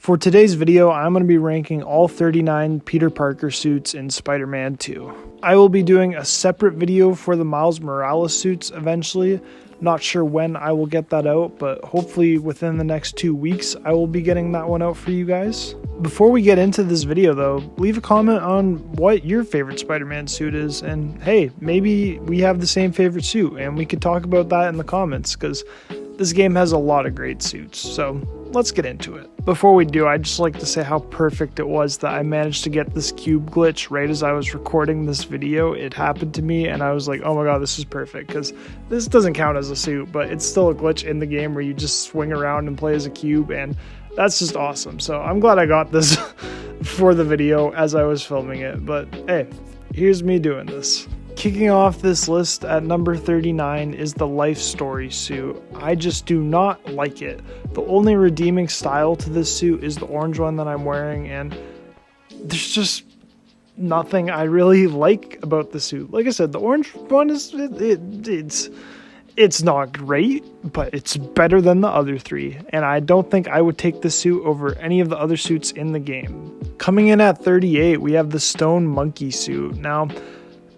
For today's video, I'm going to be ranking all 39 Peter Parker suits in Spider-Man 2. I will be doing a separate video for the Miles Morales suits eventually. Not sure when I will get that out, but hopefully within the next 2 weeks, I will be getting that one out for you guys. Before we get into this video though, leave a comment on what your favorite Spider-Man suit is, and hey, maybe we have the same favorite suit, and we could talk about that in the comments, because this game has a lot of great suits, so let's get into it. Before we do, I'd just like to say how perfect it was that I managed to get this cube glitch right as I was recording this video. It happened to me and I was like, oh my god, this is perfect, because this doesn't count as a suit, but it's still a glitch in the game where you just swing around and play as a cube, and that's just awesome. So I'm glad I got this for the video as I was filming it, but hey, here's me doing this. Kicking off this list at number 39 is the Life Story suit. I just do not like it. The only redeeming style to this suit is the orange one that I'm wearing, and there's just nothing I really like about the suit. Like I said, the orange one is it's not great, but it's better than the other three, and I don't think I would take this suit over any of the other suits in the game. Coming in at 38, we have the Stone Monkey suit. Now,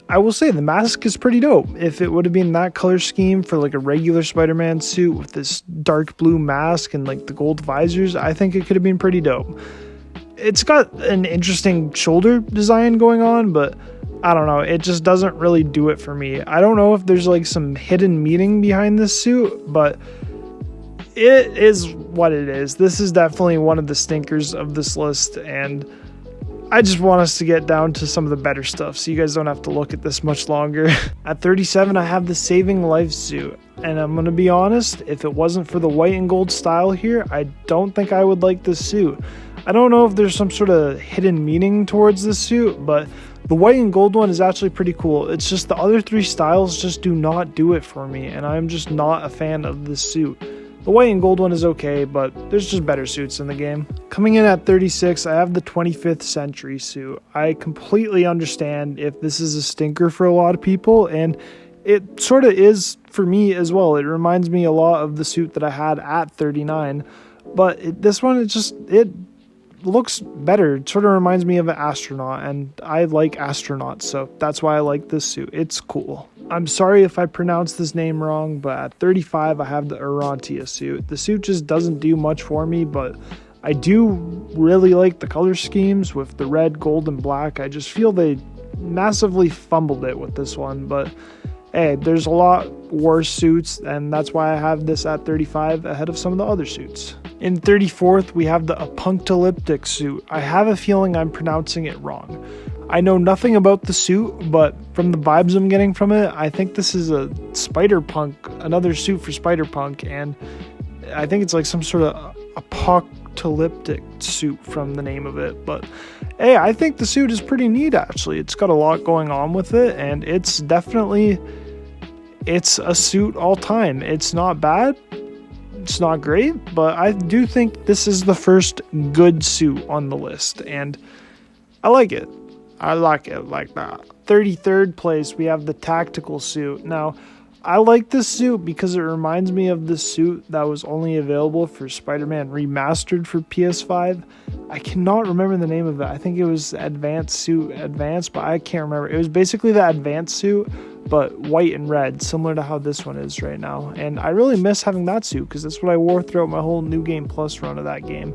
I will say the mask is pretty dope. If it would have been that color scheme for like a regular Spider-Man suit with this dark blue mask and like the gold visors, I think it could have been pretty dope. It's got an interesting shoulder design going on, but I don't know, it just doesn't really do it for me. I don't know if there's like some hidden meaning behind this suit, but it is what it is. This is definitely one of the stinkers of this list, and I just want us to get down to some of the better stuff so you guys don't have to look at this much longer. At 37, I have the Saving Life suit, and I'm going to be honest, if it wasn't for the white and gold style here, I don't think I would like this suit. I don't know if there's some sort of hidden meaning towards this suit, but the white and gold one is actually pretty cool. It's just the other three styles just do not do it for me, and I'm just not a fan of this suit. The white and gold one is okay, but there's just better suits in the game. Coming in at 36, I have the 25th Century suit. I completely understand if this is a stinker for a lot of people, and it sort of is for me as well. It reminds me a lot of the suit that I had at 39, but this one, it looks better. It sort of reminds me of an astronaut, and I like astronauts, so that's why I like this suit. It's cool. I'm sorry if I pronounced this name wrong, but at 35 I have the Urantia suit. The suit just doesn't do much for me, but I do really like the color schemes with the red, gold, and black. I just feel they massively fumbled it with this one, but hey, there's a lot worse suits, and that's why I have this at 35 ahead of some of the other suits. In 34th, we have the Apunctalyptic suit. I have a feeling I'm pronouncing it wrong. I know nothing about the suit, but from the vibes I'm getting from it, I think this is a Spider-Punk, another suit for Spider-Punk, and I think it's like some sort of apocalyptic suit from the name of it. But hey, I think the suit is pretty neat actually. It's got a lot going on with it, and it's a suit all time. It's not bad. It's not great, but I do think this is the first good suit on the list, and I like it. I like it like that. 33rd place, we have the Tactical suit. Now, I like this suit because it reminds me of the suit that was only available for Spider-Man Remastered for PS5. I cannot remember the name of it. I think it was Advanced, but I can't remember. It was basically the Advanced suit, but white and red, similar to how this one is right now. And I really miss having that suit because that's what I wore throughout my whole New Game Plus run of that game.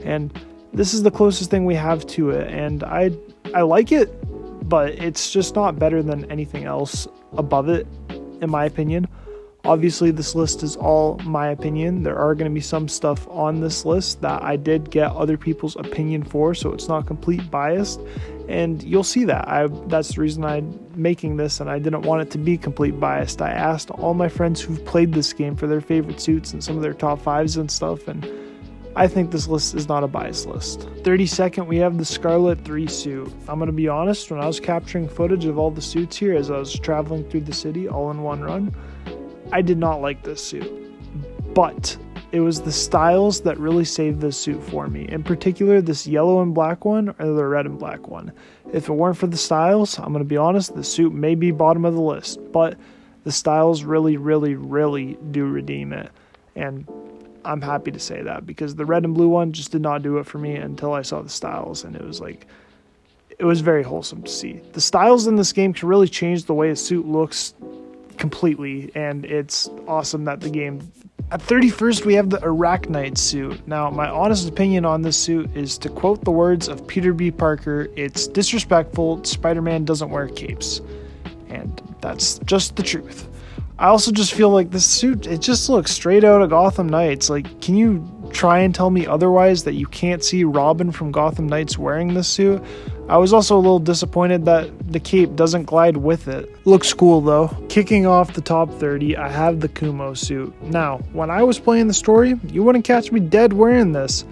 And this is the closest thing we have to it, and I like it, but it's just not better than anything else above it, in my opinion. Obviously, this list is all my opinion. There are going to be some stuff on this list that I did get other people's opinion for, so it's not complete biased, and you'll see that. That's the reason I'm making this, and I didn't want it to be complete biased. I asked all my friends who've played this game for their favorite suits and some of their top 5s and stuff, and I think this list is not a biased list. 32nd, we have the Scarlet 3 suit. I'm going to be honest, when I was capturing footage of all the suits here as I was traveling through the city all in one run, I did not like this suit. But it was the styles that really saved this suit for me. In particular, this yellow and black one or the red and black one. If it weren't for the styles, I'm going to be honest, the suit may be bottom of the list. But the styles really, really, really do redeem it. And I'm happy to say that, because the red and blue one just did not do it for me until I saw the styles, and it was very wholesome to see. The styles in this game can really change the way a suit looks completely, and it's awesome that the game... At 31st, we have the Arachnite suit. Now, my honest opinion on this suit is, to quote the words of Peter B. Parker, it's disrespectful. Spider-Man doesn't wear capes. And that's just the truth. I also just feel like this suit, it just looks straight out of Gotham Knights. Like, can you try and tell me otherwise, that you can't see Robin from Gotham Knights wearing this suit? I was also a little disappointed that the cape doesn't glide with it. Looks cool though. Kicking off the top 30, I have the Kumo suit. Now, when I was playing the story, you wouldn't catch me dead wearing this.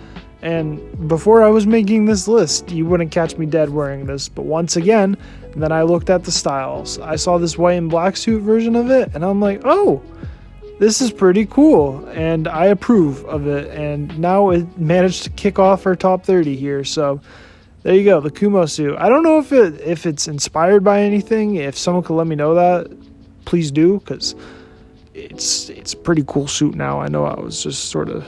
And before I was making this list, you wouldn't catch me dead wearing this. But once again, then I looked at the styles. I saw this white and black suit version of it, and I'm like, oh, this is pretty cool, and I approve of it. And now it managed to kick off our top 30 here, so there you go, the Kumo suit. I don't know if it's inspired by anything. If someone could let me know that, please do, because it's a pretty cool suit now. I know I was just sort of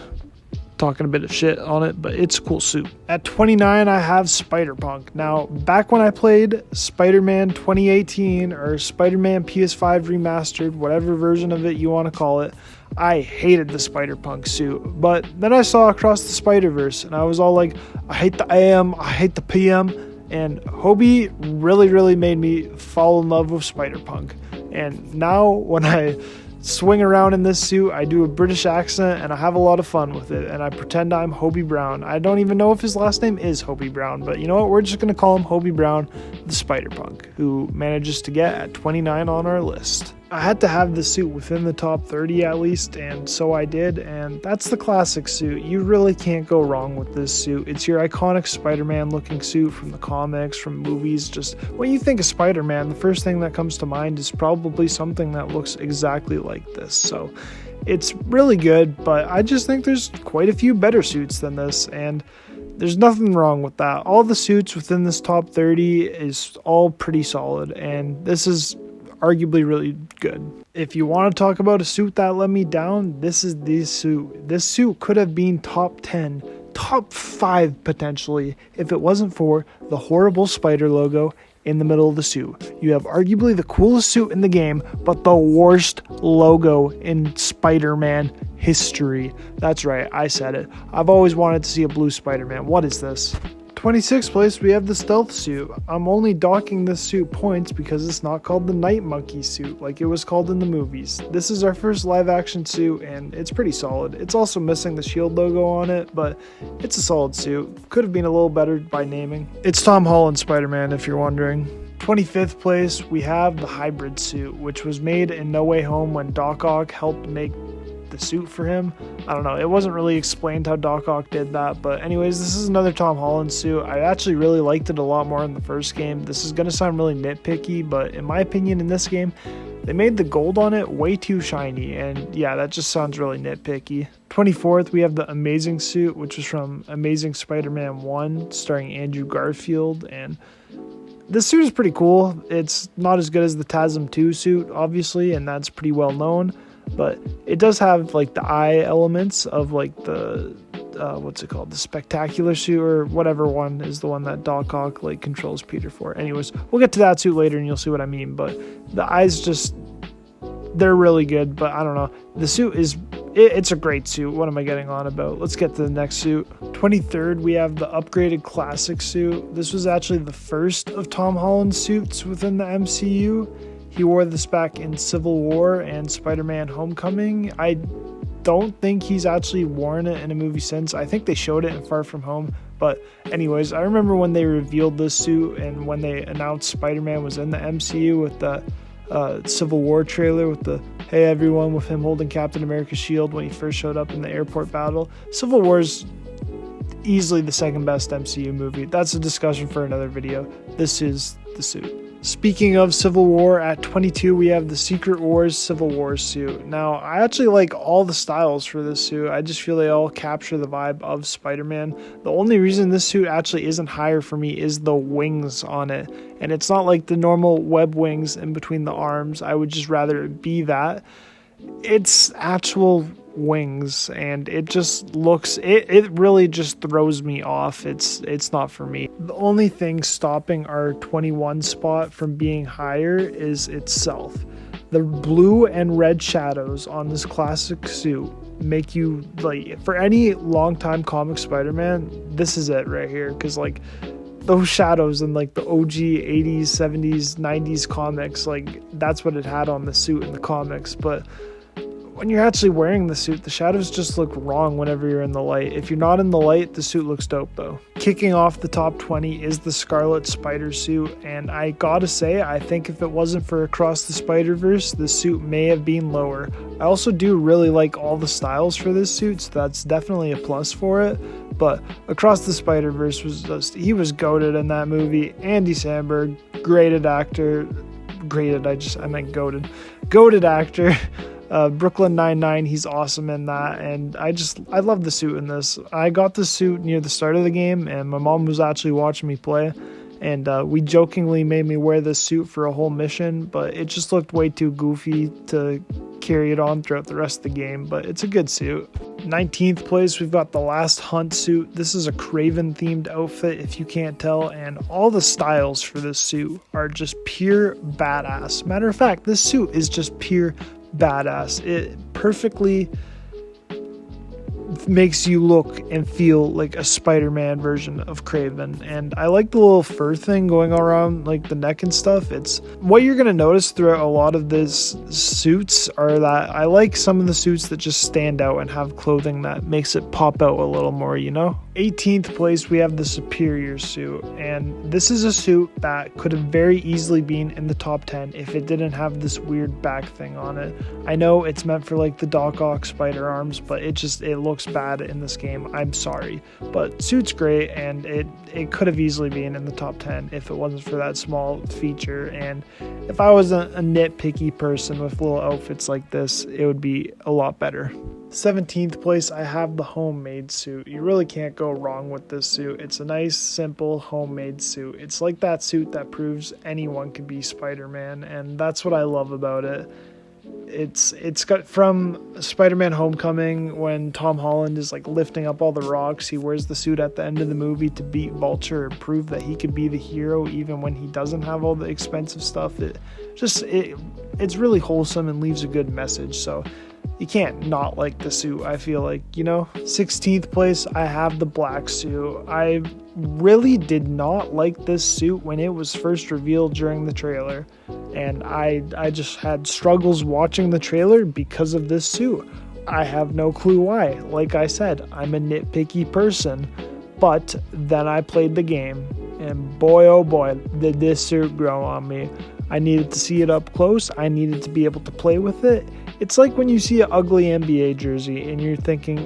talking a bit of shit on it, but it's a cool suit. At 29, I have Spider-Punk. Now, back when I played Spider-Man 2018 or Spider-Man PS5 Remastered, whatever version of it you want to call it, I hated the Spider-Punk suit. But then I saw Across the Spider-Verse, and I was all like, I hate the AM, I hate the PM, and Hobie really made me fall in love with Spider-Punk. And now when I swing around in this suit, I do a British accent, and I have a lot of fun with it, and I pretend I'm Hobie Brown. I don't even know if his last name is Hobie Brown, but you know what, we're just going to call him Hobie Brown, the Spider-Punk, who manages to get at 29 on our list. I had to have the suit within the top 30 at least, and so I did, and that's the classic suit. You really can't go wrong with this suit. It's your iconic Spider-Man looking suit from the comics, from movies. Just when you think of Spider-Man, the first thing that comes to mind is probably something that looks exactly like this. So it's really good, but I just think there's quite a few better suits than this, and there's nothing wrong with that. All the suits within this top 30 is all pretty solid, and this is arguably really good. If you want to talk about a suit that let me down, this is the suit. This suit could have been top 10, top 5 potentially, if it wasn't for the horrible spider logo in the middle of the suit. You have arguably the coolest suit in the game, but the worst logo in Spider-Man history. That's right, I said it. I've always wanted to see a blue Spider-Man. What is this? 26th place, we have the Stealth suit. I'm only docking this suit points because it's not called the Night Monkey suit like it was called in the movies. This is our first live action suit, and it's pretty solid. It's also missing the shield logo on it, but it's a solid suit. Could have been a little better by naming. It's Tom Holland Spider-Man, if you're wondering. 25th place, we have the Hybrid suit, which was made in No Way Home when Doc Ock helped make the suit for him. I don't know, it wasn't really explained how Doc Ock did that, but anyways, this is another Tom Holland suit. I actually really liked it a lot more in the first game. This is gonna sound really nitpicky, but in my opinion in this game, they made the gold on it way too shiny, and yeah, that just sounds really nitpicky. 24th, we have the Amazing suit, which was from Amazing Spider-Man 1, starring Andrew Garfield, and this suit is pretty cool. It's not as good as the TASM 2 suit, obviously, and that's pretty well known, but it does have like the eye elements of like the what's it called, the Spectacular suit, or whatever one is the one that Doc Ock like controls Peter for. Anyways, we'll get to that suit later and you'll see what I mean, but the eyes just, they're really good. But I don't know, the suit is, it's a great suit. What am I getting on about? Let's get to the next suit. 23rd, we have the upgraded classic suit. This was actually the first of Tom Holland's suits within the MCU. He wore this back in Civil War and Spider-Man Homecoming. I don't think he's actually worn it in a movie since. I think they showed it in Far From Home. But anyways, I remember when they revealed this suit and when they announced Spider-Man was in the MCU with the Civil War trailer with the "Hey everyone" with him holding Captain America's shield when he first showed up in the airport battle. Civil War's easily the second best MCU movie. That's a discussion for another video. This is the suit. Speaking of Civil War, at 22 we have the Secret Wars Civil War suit. Now, I actually like all the styles for this suit. I just feel they all capture the vibe of Spider-Man. The only reason this suit actually isn't higher for me is the wings on it. And it's not like the normal web wings in between the arms. I would just rather it be that. It's actual wings, and it just looks, it really just throws me off. It's not for me. The only thing stopping our 21 spot from being higher is itself. The blue and red shadows on this classic suit make you, like, for any longtime comic Spider-Man, this is it right here, because like those shadows in like the OG 80s, 70s, 90s comics, like that's what it had on the suit in the comics. But when you're actually wearing the suit, the shadows just look wrong whenever you're in the light. If you're not in the light, the suit looks dope though. Kicking off the top 20 is the Scarlet Spider suit, and I gotta say, I think if it wasn't for Across the Spider-Verse, the suit may have been lower. I also do really like all the styles for this suit, so that's definitely a plus for it. But Across the Spider-Verse was just, he was goated in that movie. Andy Samberg, graded actor. I meant goated. Goated actor. Brooklyn Nine-Nine, he's awesome in that, and I love the suit in this. I got the suit near the start of the game, and my mom was actually watching me play, and we jokingly made me wear this suit for a whole mission, but it just looked way too goofy to carry it on throughout the rest of the game, but it's a good suit. 19th place, we've got the Last Hunt suit. This is a Kraven themed outfit, if you can't tell, and all the styles for this suit are just pure badass. Matter of fact, this suit is just pure badass. It perfectly makes you look and feel like a Spider-Man version of Kraven, and I like the little fur thing going around like the neck and stuff. It's what you're gonna notice throughout a lot of these suits are that I like some of the suits that just stand out and have clothing that makes it pop out a little more, you know. 18th place, we have the Superior suit, and this is a suit that could have very easily been in the top 10 if it didn't have this weird back thing on it. I know it's meant for like the Doc Ock spider arms, but it looks bad in this game. I'm sorry, but suit's great, and it could have easily been in the top 10 if it wasn't for that small feature. And if I was a nitpicky person with little outfits like this, it would be a lot better. 17th place, I have the Homemade suit. You really can't go wrong with this suit. It's a nice, simple, homemade suit. It's like that suit that proves anyone can be Spider-Man, and that's what I love about it. It's got from Spider-Man Homecoming, when Tom Holland is like lifting up all the rocks, he wears the suit at the end of the movie to beat Vulture and prove that he could be the hero even when he doesn't have all the expensive stuff. It's really wholesome and leaves a good message, so you can't not like the suit, I feel like, you know. 16th place, I have the black suit. I really did not like this suit when it was first revealed during the trailer, and I just had struggles watching the trailer because of this suit. I have no clue why. Like I said, I'm a nitpicky person, but then I played the game, and boy oh boy did this suit grow on me. I needed to see it up close. I needed to be able to play with it. It's like when you see an ugly NBA jersey and you're thinking,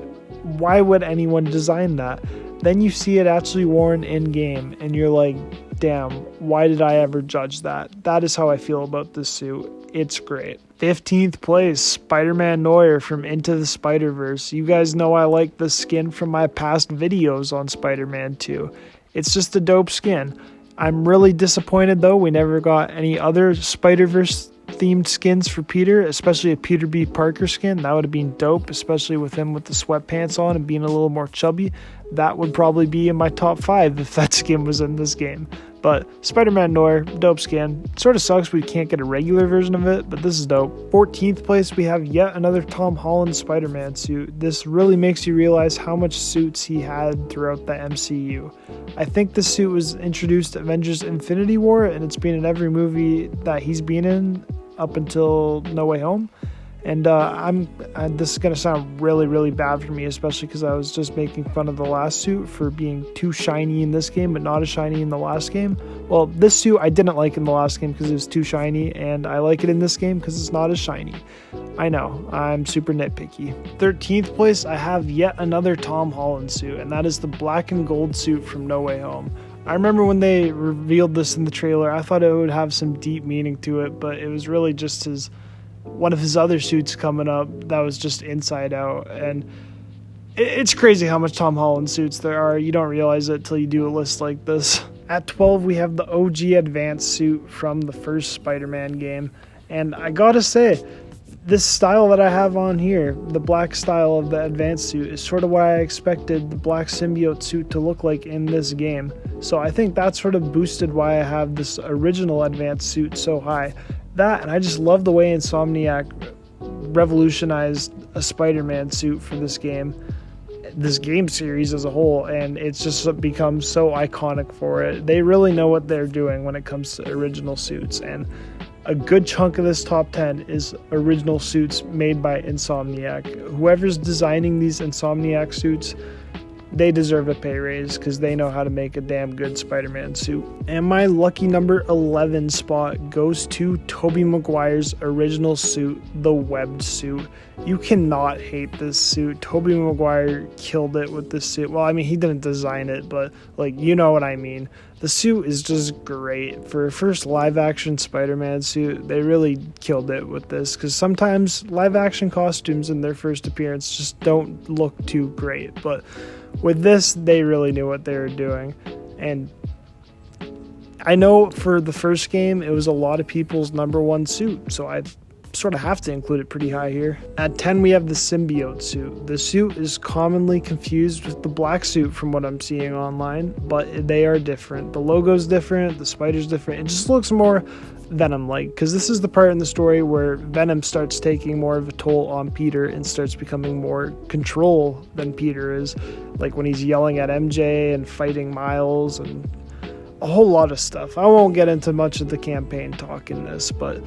why would anyone design that? Then you see it actually worn in game and you're like, damn, why did I ever judge that? That is how I feel about this suit. It's great. 15th place, Spider-Man Noir from Into the Spider-Verse. You guys know I like the skin from my past videos on Spider-Man 2. It's just a dope skin. I'm really disappointed though we never got any other Spider-Verse themed skins for Peter, especially a Peter B. Parker skin. That would have been dope, especially with him with the sweatpants on and being a little more chubby. That would probably be in my top 5 if that skin was in this game. But Spider-Man Noir, dope skin. Sort of sucks we can't get a regular version of it, but this is dope. 14th place, we have yet another Tom Holland Spider-Man suit. This really makes you realize how much suits he had throughout the MCU. I think this suit was introduced to Avengers Infinity War, and it's been in every movie that he's been in up until No Way Home. And this is going to sound really, really bad for me, especially because I was just making fun of the last suit for being too shiny in this game, but not as shiny in the last game. Well, this suit I didn't like in the last game because it was too shiny, and I like it in this game because it's not as shiny. I know, I'm super nitpicky. 13th place, I have yet another Tom Holland suit, and that is the black and gold suit from No Way Home. I remember when they revealed this in the trailer, I thought it would have some deep meaning to it, but it was really just one of his other suits coming up that was just inside out. And it's crazy how much Tom Holland suits there are. You don't realize it till you do a list like this. At 12, we have the OG Advanced suit from the first Spider-Man game. And I gotta say, this style that I have on here, the black style of the advanced suit, is sort of what I expected the black symbiote suit to look like in this game. So I think that sort of boosted why I have this original advanced suit so high. That, and I just love the way Insomniac revolutionized a Spider-Man suit for this game series as a whole, and it's just become so iconic for it. They really know what they're doing when it comes to original suits, and a good chunk of this top 10 is original suits made by Insomniac. Whoever's designing these Insomniac suits, they deserve a pay raise because they know how to make a damn good Spider-Man suit. And my lucky number 11 spot goes to Tobey Maguire's original suit, the webbed suit. You cannot hate this suit. Tobey Maguire killed it with this suit. Well, I mean, he didn't design it, but like, you know what I mean. The suit is just great. For a first live-action Spider-Man suit, they really killed it with this, because sometimes live-action costumes in their first appearance just don't look too great. But with this, they really knew what they were doing. And I know for the first game, it was a lot of people's number one suit, so I sort of have to include it pretty high here. At 10, we have the symbiote suit. The suit is commonly confused with the black suit from what I'm seeing online, but they are different. The logo's different, the spider's different. It just looks more Venom-like, because this is the part in the story where Venom starts taking more of a toll on Peter and starts becoming more control than Peter is, like when he's yelling at MJ and fighting Miles and a whole lot of stuff. I won't get into much of the campaign talk in this, but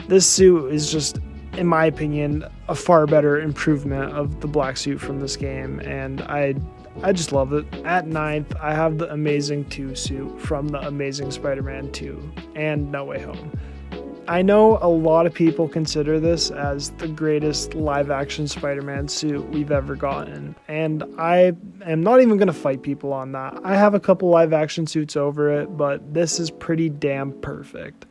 this suit is just, in my opinion, a far better improvement of the black suit from this game, and I just love it. At 9th, I have the Amazing 2 suit from the Amazing Spider-Man 2 and No Way Home. I know a lot of people consider this as the greatest live-action Spider-Man suit we've ever gotten, and I am not even going to fight people on that. I have a couple live-action suits over it, but this is pretty damn perfect.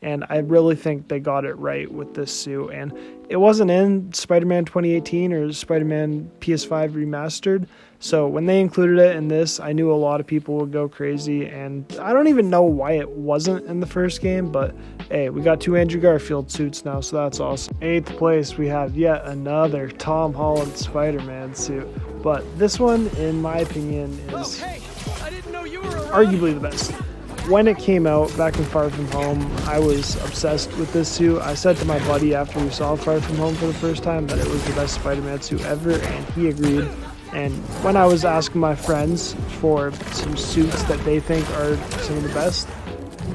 And I really think they got it right with this suit. And it wasn't in Spider-Man 2018 or Spider-Man PS5 Remastered. So when they included it in this, I knew a lot of people would go crazy. And I don't even know why it wasn't in the first game. But hey, we got 2 Andrew Garfield suits now, so that's awesome. 8th place, we have yet another Tom Holland Spider-Man suit. But this one, in my opinion, is arguably the best. When it came out back in Far From Home, I was obsessed with this suit. I said to my buddy after we saw Far From Home for the first time that it was the best Spider-Man suit ever, and he agreed. And when I was asking my friends for some suits that they think are some of the best,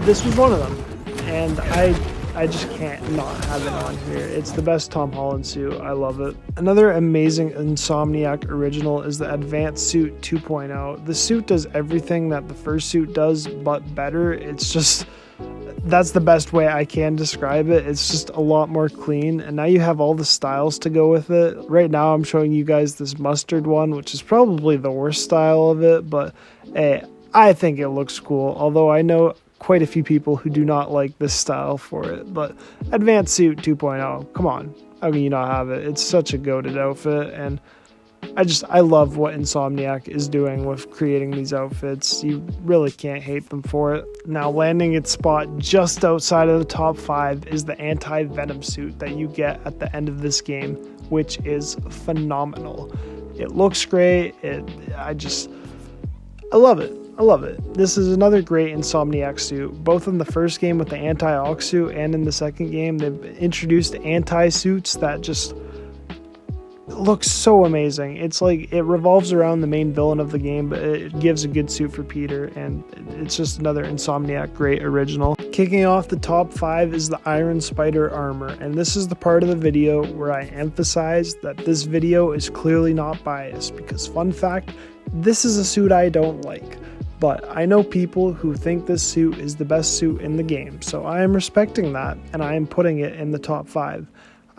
this was one of them. And I just can't not have it on here. It's the best Tom Holland suit. I love it. Another amazing Insomniac original is the Advanced Suit 2.0. The suit does everything that the first suit does, but better. It's just, that's the best way I can describe it. It's just a lot more clean, and now you have all the styles to go with it. Right now I'm showing you guys this mustard one, which is probably the worst style of it, but hey, I think it looks cool, although I know quite a few people who do not like this style for it. But Advanced Suit 2.0, come on, how can you not have it? It's such a goated outfit, and I love what Insomniac is doing with creating these outfits. You really can't hate them for it. Now, landing its spot just outside of the top 5 is the anti-Venom suit that you get at the end of this game, which is phenomenal. It looks great. I love it. I love it. This is another great Insomniac suit, both in the first game with the anti-Ox suit and in the second game. They've introduced anti-suits that just look so amazing. It's like it revolves around the main villain of the game, but it gives a good suit for Peter, and it's just another Insomniac great original. Kicking off the top 5 is the Iron Spider armor, and this is the part of the video where I emphasize that this video is clearly not biased, because fun fact, this is a suit I don't like. But I know people who think this suit is the best suit in the game, so I am respecting that, and I am putting it in the top 5.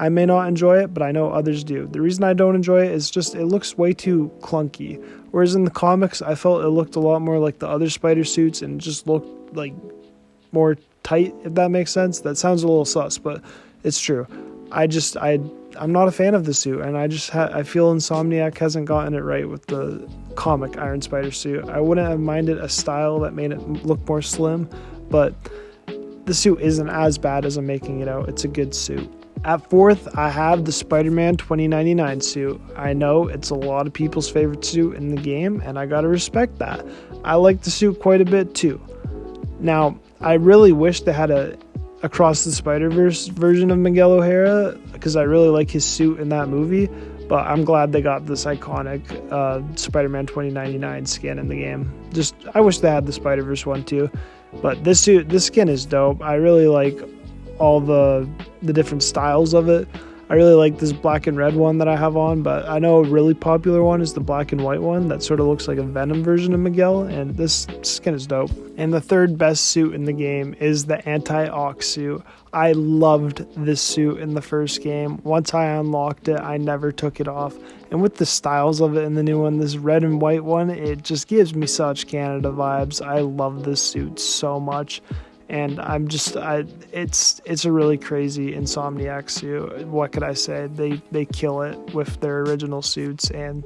I may not enjoy it, but I know others do. The reason I don't enjoy it is just it looks way too clunky, whereas in the comics I felt it looked a lot more like the other spider suits and just looked like more tight, if that makes sense. That sounds a little sus, but it's true. I'm not a fan of the suit, and I feel Insomniac hasn't gotten it right with the comic Iron Spider suit. I wouldn't have minded a style that made it look more slim, but the suit isn't as bad as I'm making it out. It's a good suit. At fourth, I have the Spider-Man 2099 suit. I know it's a lot of people's favorite suit in the game, and I gotta respect that. I like the suit quite a bit too. Now, I really wish they had a Across the Spider-Verse version of Miguel O'Hara, because I really like his suit in that movie, but I'm glad they got this iconic Spider-Man 2099 skin in the game. I wish they had the Spider-Verse one too, but this skin is dope. I really like all the different styles of it. I really like this black and red one that I have on, but I know a really popular one is the black and white one that sort of looks like a Venom version of Miguel, and this skin is dope. And the third best suit in the game is the Anti-Ox suit. I loved this suit in the first game. Once I unlocked it, I never took it off. And with the styles of it in the new one, this red and white one, it just gives me such Canada vibes. I love this suit so much. And it's a really crazy Insomniac suit. What could I say? They kill it with their original suits, and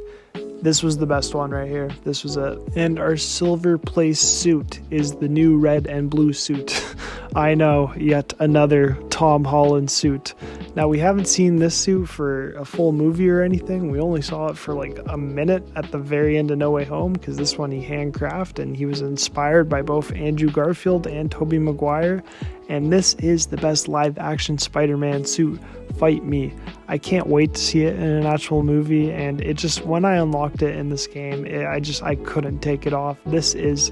this was the best one right here. This was it. And our silver place suit is the new red and blue suit. I know, yet another Tom Holland suit. Now, we haven't seen this suit for a full movie or anything. We only saw it for like a minute at the very end of No Way Home, because this one he handcrafted, and he was inspired by both Andrew Garfield and Tobey Maguire. And this is the best live action Spider-Man suit. Fight me. I can't wait to see it in an actual movie, and it just, when I unlocked it in this game, I couldn't take it off. This is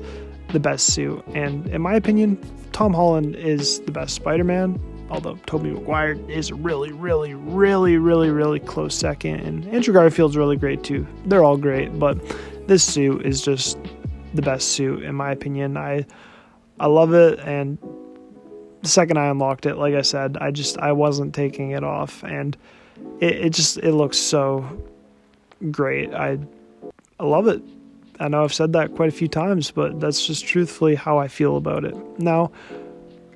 the best suit, and in my opinion, Tom Holland is the best Spider-Man, although Tobey Maguire is a really, really, really, really, really close second, and Andrew Garfield's really great too. They're all great, but this suit is just the best suit in my opinion. I love it, and the second I unlocked it, like I said, I wasn't taking it off, and it looks so great. I love it. I know I've said that quite a few times, but that's just truthfully how I feel about it. Now,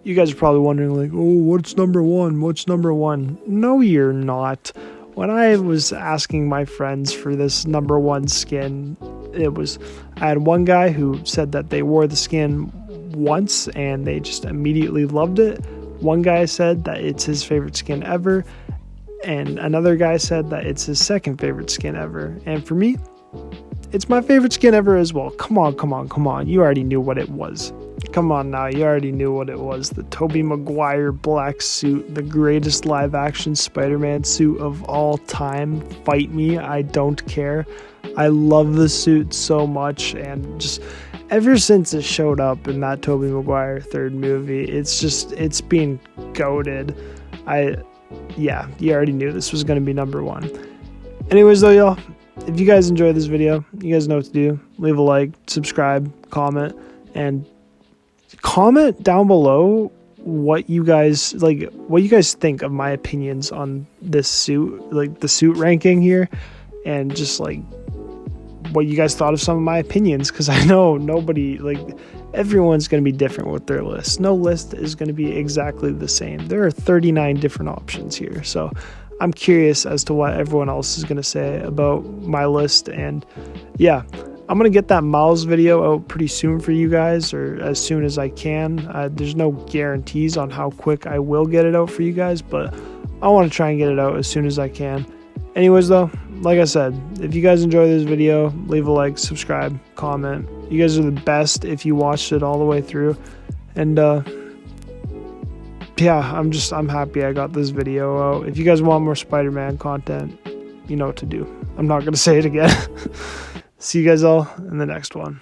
you guys are probably wondering, like, oh, what's number one? What's number one? No, you're not. When I was asking my friends for this number one skin, I had one guy who said that they wore the skin once and they just immediately loved it. One guy said that it's his favorite skin ever, and another guy said that it's his second favorite skin ever. And for me, it's my favorite skin ever as well. Come on. You already knew what it was. Come on now, you already knew what it was. The Tobey Maguire black suit, the greatest live-action Spider-Man suit of all time. Fight me, I don't care. I love the suit so much, and just ever since it showed up in that Tobey Maguire third movie, it's been goated. Yeah, you already knew this was going to be number one. Anyways though, y'all, if you guys enjoyed this video, you guys know what to do. Leave a like, subscribe, comment, and comment down below what you guys think of my opinions on this suit, like the suit ranking here, and just like what you guys thought of some of my opinions, because I know everyone's going to be different with their list. No list is going to be exactly the same. There are 39 different options here, so I'm curious as to what everyone else is going to say about my list. And yeah, I'm going to get that Miles video out pretty soon for you guys, or as soon as I can. There's no guarantees on how quick I will get it out for you guys, but I want to try and get it out as soon as I can. Anyways though, like I said, if you guys enjoy this video, leave a like, subscribe, comment. You guys are the best if you watched it all the way through. And yeah, I'm happy I got this video out. If you guys want more Spider-Man content, you know what to do. I'm not going to say it again. See you guys all in the next one.